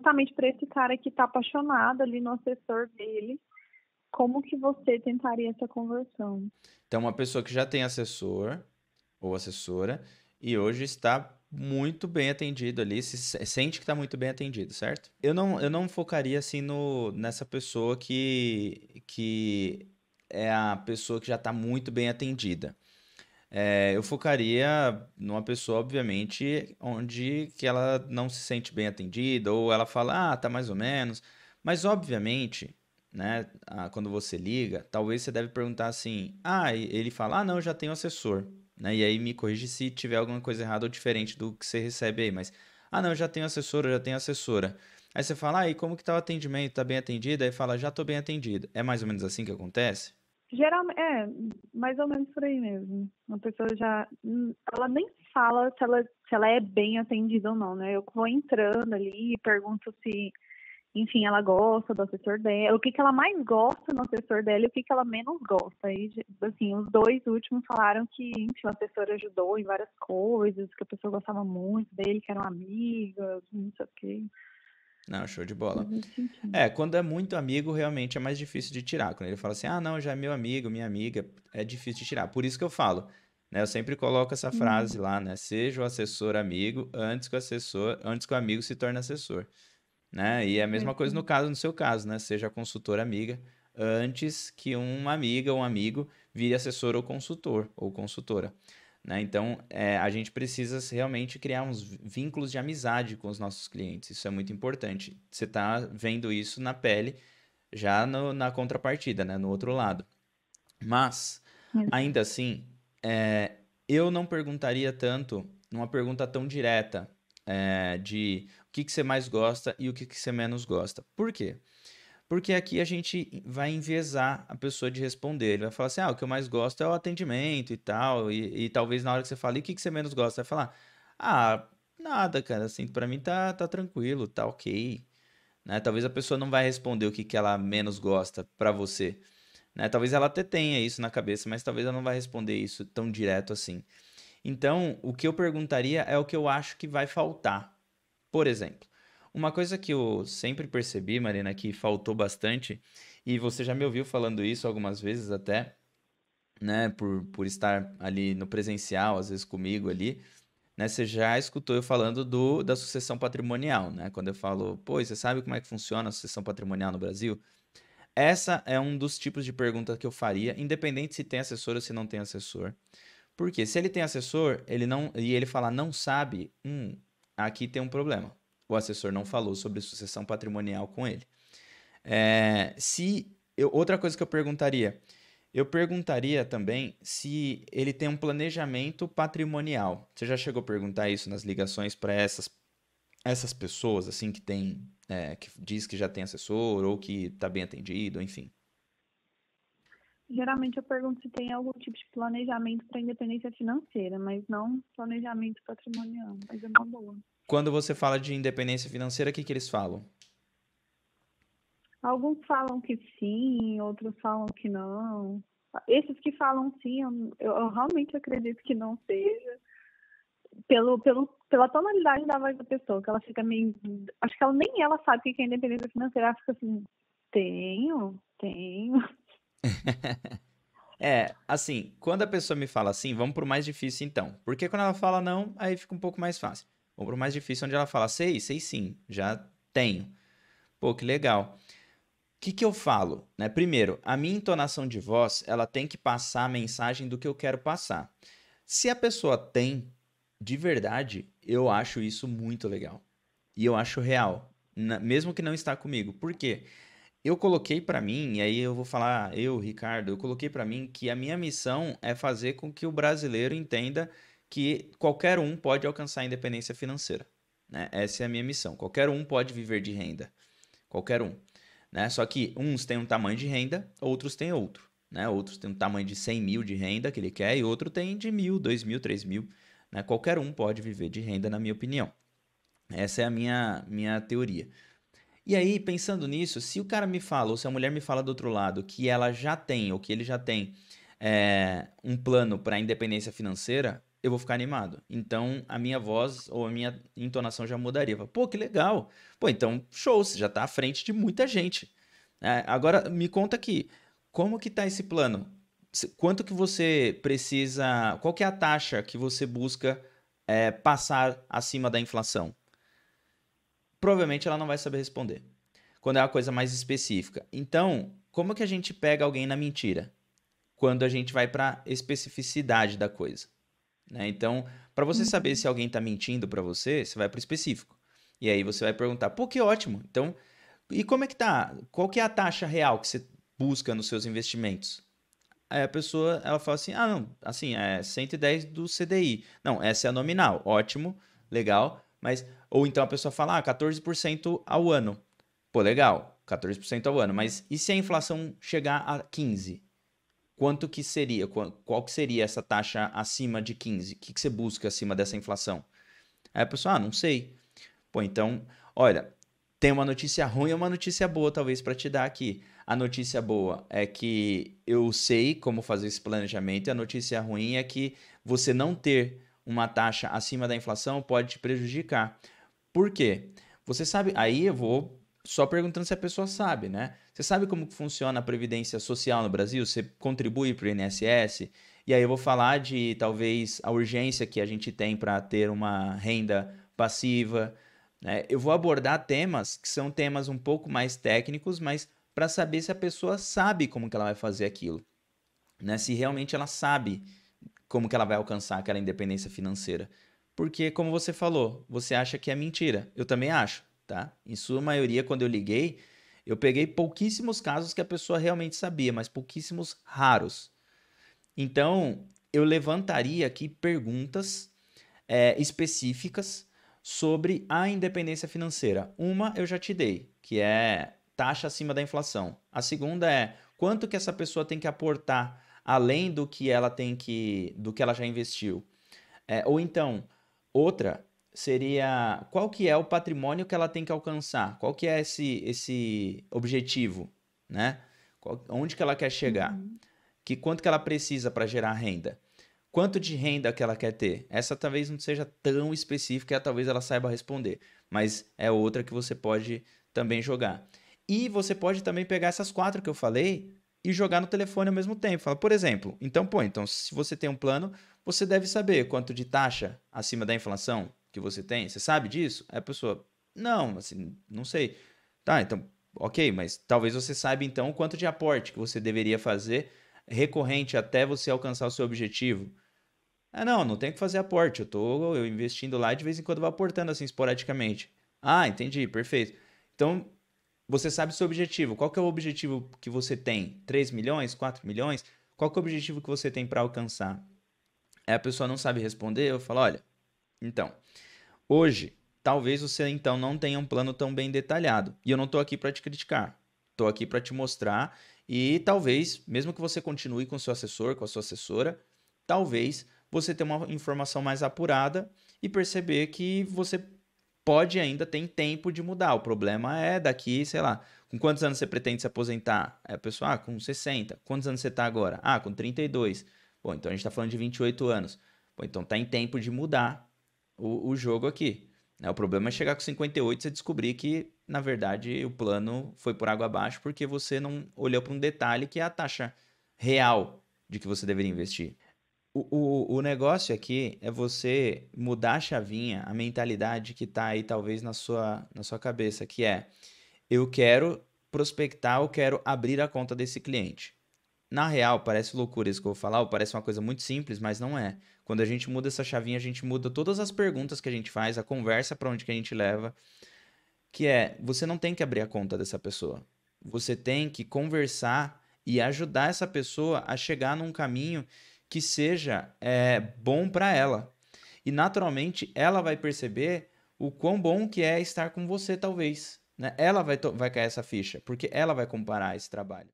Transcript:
justamente para esse cara que está apaixonado ali no assessor dele, como que você tentaria essa conversão? Então, uma pessoa que já tem assessor ou assessora e hoje está muito bem atendido ali, sente que está muito bem atendido, certo? Eu não focaria assim nessa pessoa que é a pessoa que já está muito bem atendida. Eu focaria numa pessoa, obviamente, onde que ela não se sente bem atendida, ou ela fala, ah, tá mais ou menos. Mas, obviamente, né, quando você liga, talvez você deve perguntar assim, ah, e ele fala, ah, não, eu já tenho assessor, né? E aí me corrige se tiver alguma coisa errada ou diferente do que você recebe aí, mas, ah, não, eu já tenho assessor, eu já tenho assessora. Aí você fala, ah, e como que tá o atendimento? Tá bem atendido? Aí fala, já tô bem atendido. É mais ou menos assim que acontece? Geralmente, mais ou menos por aí mesmo. Uma pessoa já, ela nem fala se ela é bem atendida ou não, né? Eu vou entrando ali e pergunto se, enfim, ela gosta do assessor dela, o que que ela mais gosta no assessor dela e o que que ela menos gosta. Aí, assim, os dois últimos falaram que, enfim, o assessor ajudou em várias coisas, que a pessoa gostava muito dele, que eram amigas, não sei o quê. Não, show de bola. Coisa nesse sentido. Quando é muito amigo, realmente é mais difícil de tirar. Quando ele fala assim, ah, não, já é meu amigo, minha amiga, é difícil de tirar. Por isso que eu falo, né? Eu sempre coloco essa frase Uhum. lá, né? Seja o assessor amigo antes que o amigo se torne assessor, né? E é a mesma coisa no Perfeito. caso, no seu caso, né? Seja a consultora amiga antes que uma amiga ou um amigo vire assessor ou consultor ou consultora. Né? Então, a gente precisa realmente criar uns vínculos de amizade com os nossos clientes. Isso é muito importante. Você está vendo isso na pele, já na contrapartida, né? No outro lado. Mas, ainda assim, eu não perguntaria tanto, numa pergunta tão direta, de o que você mais gosta e o que você menos gosta. Por quê? Porque aqui a gente vai enviesar a pessoa de responder. Ele vai falar assim: ah, o que eu mais gosto é o atendimento e tal. E talvez na hora que você fala, e o que você menos gosta? Vai falar: ah, nada, cara, assim, pra mim tá tranquilo, tá ok. Né? Talvez a pessoa não vai responder o que ela menos gosta pra você. Né? Talvez ela até tenha isso na cabeça, mas talvez ela não vai responder isso tão direto assim. Então, o que eu perguntaria é o que eu acho que vai faltar. Por exemplo, uma coisa que eu sempre percebi, Marina, que faltou bastante, e você já me ouviu falando isso algumas vezes até, né, por estar ali no presencial, às vezes comigo ali, né, você já escutou eu falando da sucessão patrimonial, né? Quando eu falo, pô, você sabe como é que funciona a sucessão patrimonial no Brasil? Essa é um dos tipos de pergunta que eu faria, independente se tem assessor ou se não tem assessor. Porque se ele tem assessor, ele não e ele falar não sabe, aqui tem um problema. O assessor não falou sobre sucessão patrimonial com ele. Outra coisa que eu perguntaria também se ele tem um planejamento patrimonial. Você já chegou a perguntar isso nas ligações para essas pessoas assim que diz que já tem assessor ou que está bem atendido, enfim. Geralmente eu pergunto se tem algum tipo de planejamento para independência financeira, mas não planejamento patrimonial. Mas é uma boa. Quando você fala de independência financeira, o que que eles falam? Alguns falam que sim, outros falam que não. Esses que falam sim, eu realmente acredito que não seja. Pela tonalidade da voz da pessoa, que ela fica meio. Acho que ela nem ela sabe o que é independência financeira. Ela fica assim: tenho. Assim, quando a pessoa me fala assim, vamos pro mais difícil então. Porque quando ela fala não, aí fica um pouco mais fácil. Vamos pro mais difícil, onde ela fala, sei sim, já tenho. Pô, que legal. O que que eu falo? Né? Primeiro, a minha entonação de voz, ela tem que passar a mensagem do que eu quero passar. Se a pessoa tem, de verdade, eu acho isso muito legal. E eu acho real, mesmo que não está comigo. Por quê? Eu coloquei pra mim, e aí eu vou falar, eu, Ricardo, eu coloquei pra mim que a minha missão é fazer com que o brasileiro entenda que qualquer um pode alcançar a independência financeira, né? Essa é a minha missão. Qualquer um pode viver de renda, qualquer um, né? Só que uns têm um tamanho de renda, outros têm outro, né? Outros têm um tamanho de 100 mil de renda que ele quer e outro tem de 1.000, 2.000, 3.000, né? Qualquer um pode viver de renda, na minha opinião. Essa é a minha teoria. E aí, pensando nisso, se o cara me fala, ou se a mulher me fala do outro lado, que ele já tem um plano para a independência financeira, eu vou ficar animado. Então, a minha voz ou a minha entonação já mudaria. Fala, pô, que legal. Pô, então, show, você já está à frente de muita gente. Agora, me conta aqui, como que tá esse plano? Quanto que você precisa, qual que é a taxa que você busca passar acima da inflação? Provavelmente ela não vai saber responder. Quando é uma coisa mais específica. Então, como que a gente pega alguém na mentira? Quando a gente vai para a especificidade da coisa. Né? Então, para você saber Uhum. se alguém está mentindo para você, você vai para o específico. E aí você vai perguntar, pô, que ótimo. Então, e como é que tá? Qual que é a taxa real que você busca nos seus investimentos? Aí a pessoa, ela fala assim, ah, não, assim, é 110 do CDI. Não, essa é a nominal. Ótimo, legal. Mas, ou então a pessoa fala, ah, 14% ao ano. Pô, legal, 14% ao ano. Mas e se a inflação chegar a 15%? Quanto que seria? Qual que seria essa taxa acima de 15? O que você busca acima dessa inflação? Aí a pessoa, ah, não sei. Pô, então, olha, tem uma notícia ruim e uma notícia boa, talvez, para te dar aqui. A notícia boa é que eu sei como fazer esse planejamento, e a notícia ruim é que você não ter uma taxa acima da inflação pode te prejudicar. Por quê? Você sabe, aí eu vou só perguntando se a pessoa sabe, né? Você sabe como que funciona a previdência social no Brasil? Você contribui para o INSS? E aí eu vou falar de talvez a urgência que a gente tem para ter uma renda passiva, né? Eu vou abordar temas que são temas um pouco mais técnicos, mas para saber se a pessoa sabe como que ela vai fazer aquilo, né? Se realmente ela sabe como que ela vai alcançar aquela independência financeira. Porque, como você falou, você acha que é mentira. Eu também acho, tá? Em sua maioria, quando eu liguei, eu peguei pouquíssimos casos que a pessoa realmente sabia, mas pouquíssimos raros. Então, eu levantaria aqui perguntas específicas sobre a independência financeira. Uma eu já te dei, que é taxa acima da inflação. A segunda é quanto que essa pessoa tem que aportar além do que ela já investiu. Ou então, outra seria qual que é o patrimônio que ela tem que alcançar? Qual que é esse objetivo, né? Onde que ela quer chegar? Uhum. Quanto que ela precisa para gerar renda? Quanto de renda que ela quer ter? Essa talvez não seja tão específica, talvez ela saiba responder, mas é outra que você pode também jogar. E você pode também pegar essas quatro que eu falei e jogar no telefone ao mesmo tempo. Fala, por exemplo, então se você tem um plano, você deve saber quanto de taxa acima da inflação que você tem. Você sabe disso? Aí a pessoa, não, assim, não sei. Tá, então, ok, mas talvez você saiba então quanto de aporte que você deveria fazer recorrente até você alcançar o seu objetivo. Ah, não, não tem que fazer aporte. Eu investindo lá e de vez em quando vou aportando assim esporadicamente. Ah, entendi, perfeito. Então, você sabe o seu objetivo. Qual que é o objetivo que você tem? 3 milhões? 4 milhões? Qual que é o objetivo que você tem para alcançar? Aí a pessoa não sabe responder, eu falo, olha, então, hoje, talvez você então não tenha um plano tão bem detalhado. E eu não estou aqui para te criticar. Estou aqui para te mostrar e talvez, mesmo que você continue com o seu assessor, com a sua assessora, talvez você tenha uma informação mais apurada e perceber que você pode ainda ter tempo de mudar. O problema é daqui, sei lá, com quantos anos você pretende se aposentar? Aí a pessoa, com 60. Quantos anos você está agora? Ah, com 32. Bom, então a gente está falando de 28 anos. Bom, então tá em tempo de mudar o jogo aqui. Né? O problema é chegar com 58 e você descobrir que, na verdade, o plano foi por água abaixo porque você não olhou para um detalhe que é a taxa real de que você deveria investir. O negócio aqui é você mudar a chavinha, a mentalidade que está aí talvez na sua cabeça, que é eu quero prospectar, eu quero abrir a conta desse cliente. Na real, parece loucura isso que eu vou falar, ou parece uma coisa muito simples, mas não é. Quando a gente muda essa chavinha, a gente muda todas as perguntas que a gente faz, a conversa para onde que a gente leva, que é, você não tem que abrir a conta dessa pessoa. Você tem que conversar e ajudar essa pessoa a chegar num caminho que seja bom para ela. E naturalmente ela vai perceber o quão bom que é estar com você, talvez. Né? Ela vai cair essa ficha, porque ela vai comparar esse trabalho.